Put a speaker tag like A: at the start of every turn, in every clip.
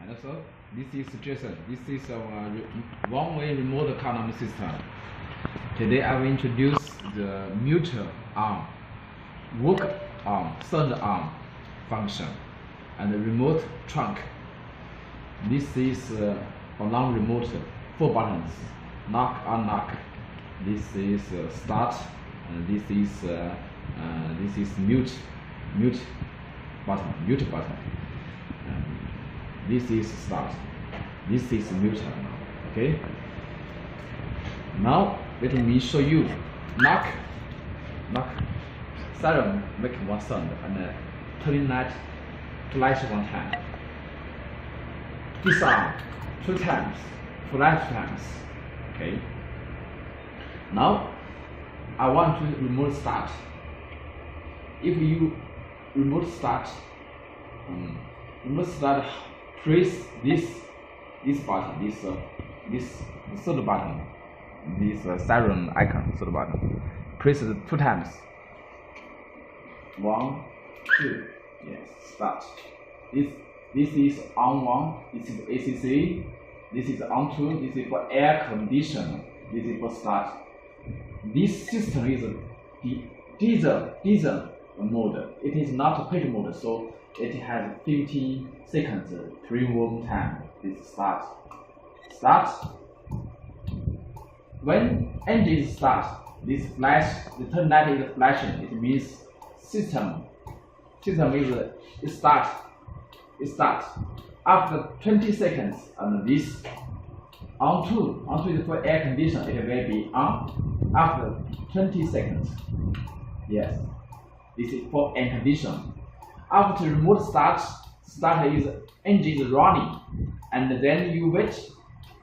A: And so this is Jason. This is our one-way remote economy system. Today I will introduce the mute arm, work arm, third arm function, and the remote trunk. This is a non-remote 4 buttons: knock, unlock. This is start, and this is mute button. This is start. This is mute. Okay. Now let me show you. Knock. Siren make one sound and turn light flash one time. Disarm 2 times. Flash 2 times. Okay. Now I want to remote start. If you remote start, press this button, this third button, this siren icon, third button. Press it 2 times. 1, 2. Yes, start. This is on 1. This is ACC. This is on 2. This is for air conditioner. This is for start. This system is the diesel mode. It is not a page mode, so it has 15 seconds pre-warm time. This start. When engine starts, this flash, the turn light is flashing. It means system is start. After 20 seconds, and this on 2 is for air conditioner. It will be on after 20 seconds. Yes, this is for air conditioner. After remote start is engine is running, and then you wait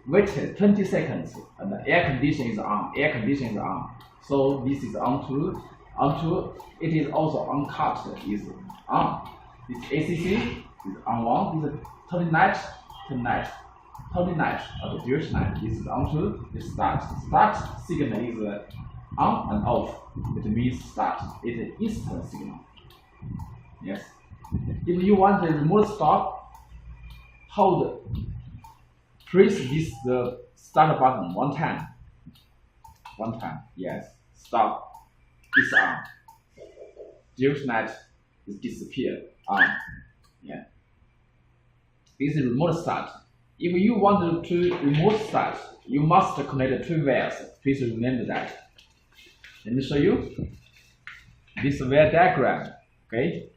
A: 20 seconds, and the air conditioner is on. So this is on 2. It is also on cut is on. This ACC is on 1. This is turn light, or the direct light. This is on 2. This start signal is on and off. It means start. It is instant signal. Yes. If you want the remote stop, press the start button 1 time. Yes. Stop. Disarm. Direct light is disappear. On. Yeah. This is remote start. If you want to remote start, you must connect 2 wires. Please remember that. Let me show you this wire diagram. Okay.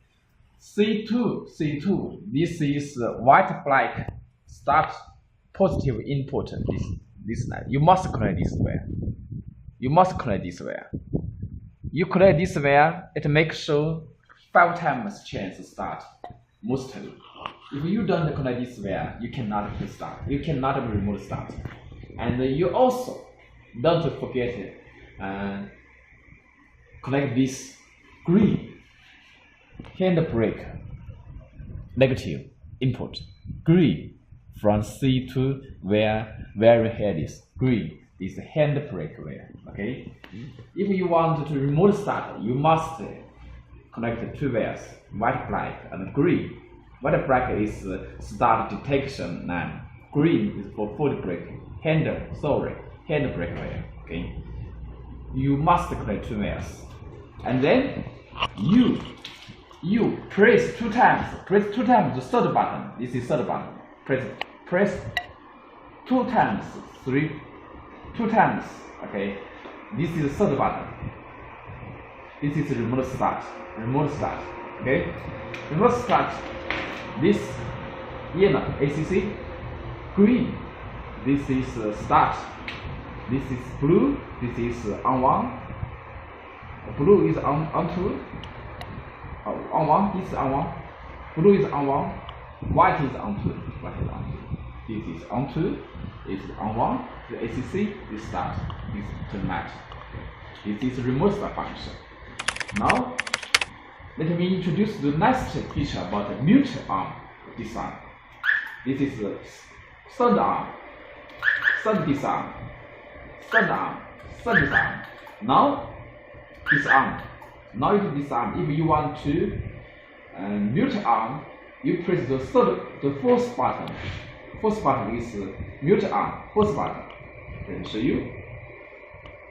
A: C2. This is white black start positive input. This line. You must connect this wire. You connect this wire. It makes sure 5 times chance to start. Mostly. If you don't connect this wire, you cannot start. You cannot remote start. And you also don't forget connect this green handbrake negative input. Green from C2 where head is green is handbrake wire. Okay. If you want to remote start, you must connect 2 wires, white black and green. White black is start detection line. Green is for foot brake. Handbrake wire. Okay. You must connect 2 wires, and then you press 2 times. Press 2 times the third button. This is third button. Press 2 times. 2 times. Okay. This is the third button. This is remote start. Okay. Remote start. This yellow ACC. Green. This is start. This is blue. This is on 1. Blue is on 2. On 1. This is on 1. Blue is on 1. White is on 2. This is on 2. This is on 1. The ACC is start. This is turn light. This is remote start function. Now let me introduce the next feature about the mute arm disarm. This is the third arm. Third disarm. Now disarm. If you want to mute arm, you press the fourth button. Fourth button is mute arm. Fourth button. Let me show you.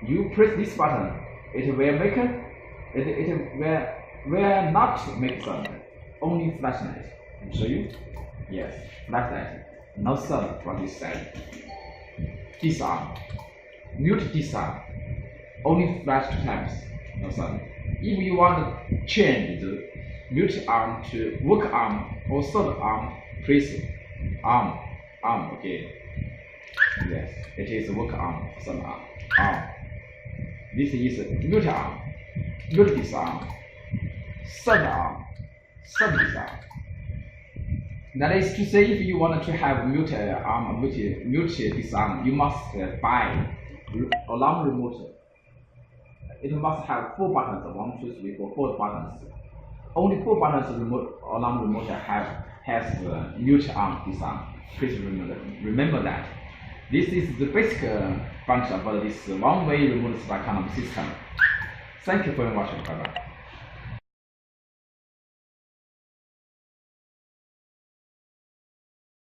A: You press this button, it will make will not make sound. Only flashlight. Let me show you. Yes, flashlight. No sound from this side. Disarm. Mute disarm. Only flash 2 times. No sound. If you want to change the mute arm to work arm or third arm, press arm. Okay. Yes, it is work arm, third arm. This is mute arm, mute disarm, third arm, third disarm. That is to say, if you want to have mute arm, mute disarm, you must buy alarm remote. It must have 4 buttons, 1, 2, 3, 4, 4 buttons. Only 4 buttons alarm remote has mute arm disarm. Please remember that. This is the basic function about this one-way remote supply control system. Thank you for watching. Bye bye.